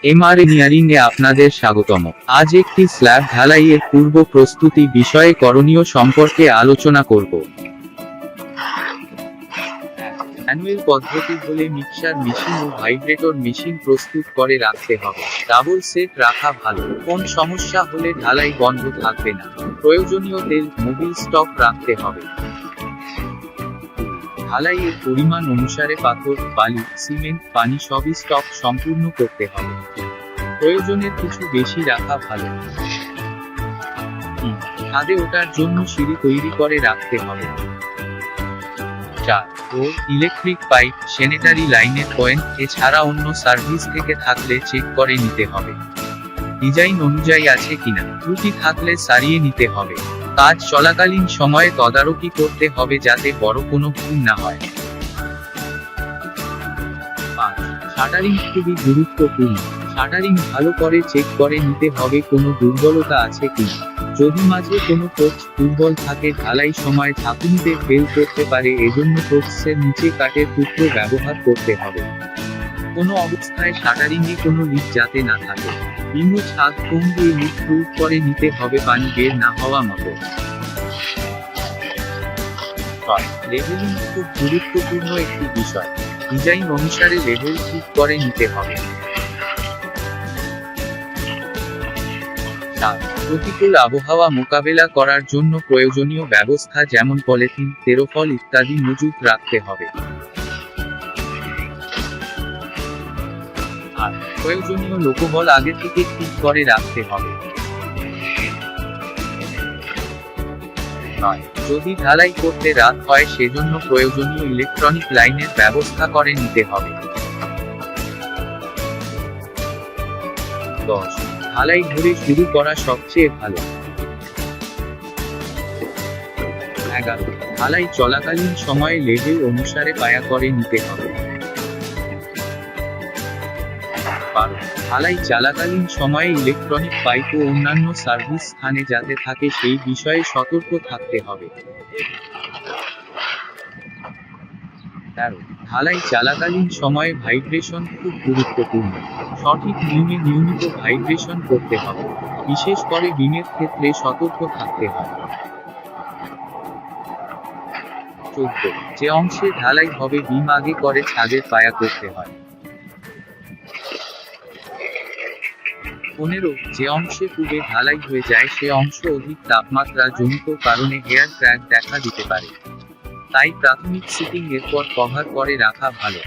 Engineering এ আপনাদের স্বাগতম। আজ একটি স্ল্যাব ঢালাইয়ের পূর্ব প্রস্তুতি বিষয়ে করণীয় সম্পর্কে আলোচনা করব। ম্যানুয়াল পদ্ধতি হলে মিক্সার মেশিন ও ভাইব্রেটর মেশিন প্রস্তুত করে রাখতে হবে। ডাবল সেট রাখা ভালো। কোন সমস্যা হলে ঢালাই বন্ধ থাকবে না। প্রয়োজনীয় তেল, মোবিল স্টক রাখতে হবে। ঢালাইয়ের পরিমাণ অনুসারে পাথর, বালি, সিমেন্ট, পানি সবই স্টক সম্পূর্ণ করতে হবে। প্রয়োজনের কিছু বেশি রাখা ভালো। ছাদে ওঠার জন্য সিঁড়ি তৈরি করে রাখতে হবে। 4. ইলেকট্রিক পাইপ, স্যানিটারি লাইনের পয়েন্ট এছাড়া অন্য সার্ভিস থেকে থাকলে চেক করে নিতে হবে। ডিজাইন অনুযায়ী আছে কিনা, ত্রুটি থাকলে সারিয়ে নিতে হবে। কাজ চলাকালীন সময়ে তদারকি করতে হবে যাতে বড় কোনো ভুল না হয়। 5. শাটারিং খুবই গুরুত্বপূর্ণ। শাটারিং ভালো করে চেক করে নিতে হবে কোনো দুর্বলতা আছে কিনা। যদি মাঝে কোনো পোস্ট দুর্বল থাকে ঢালাই সময় ঝাঁকুনিতে ফেল করতে পারে, এজন্য পোস্টের নিচে কাঠের টুকরো ব্যবহার করতে হবে। কোনো অবস্থায় শাটারিংয়ে কোনো লিক যাতে না থাকে। নিম্ন ছাদ ফোম দিয়ে লিক প্রুফ করে নিতে হবে পানি বের না হওয়া মতো। লেভেলিং খুব গুরুত্বপূর্ণ একটি বিষয়। ডিজাইন অনুসারে লেভেল ঠিক করে নিতে হবে। প্রতিকূল আবহাওয়া মোকাবেলা করার জন্য প্রয়োজনীয় ব্যবস্থা যেমন পলিথিন, তেরোফল ইত্যাদি মজুত রাখতে হবে। আর প্রয়োজনীয় লোকবল আগে থেকে ঠিক করে রাখতে হবে। যদি ঢালাই করতে রাত হয় সেজন্য প্রয়োজনীয় ইলেকট্রনিক লাইনের ব্যবস্থা করে নিতে হবে। 10. ঢালাই ঘুরে শুরু করা সবচেয়ে ভালো। 11. ঢালাই চলাকালীন সময়ে লেভেল অনুসারে পায়া করে নিতে হবে। 12. ঢালাই চলাকালীন সময়ে ইলেকট্রনিক পাইপ ও অন্যান্য সার্ভিস স্থানে যাতে থাকে সেই বিষয়ে সতর্ক থাকতে হবে। 13. ঢালাই চলাকালীন সময়ে ভাইব্রেশন খুব গুরুত্বপূর্ণ। সঠিক নিয়মে নিয়মিত ভাইব্রেশন করতে হবে। বিশেষ করে বিমের ক্ষেত্রে সতর্ক থাকতে হয়। 14. যে অংশে ঢালাই হবে বিম আগে করে ছাদের পায়া করতে হয়। 15. যে অংশে পূবে ঢালাই হয়ে যায় সে অংশ অধিক তাপমাত্রা জনিত কারণে হেয়ার ক্র্যাক দেখা দিতে পারে। তাই প্রাথমিক সিটিং এরপর কভার করে রাখা ভালো।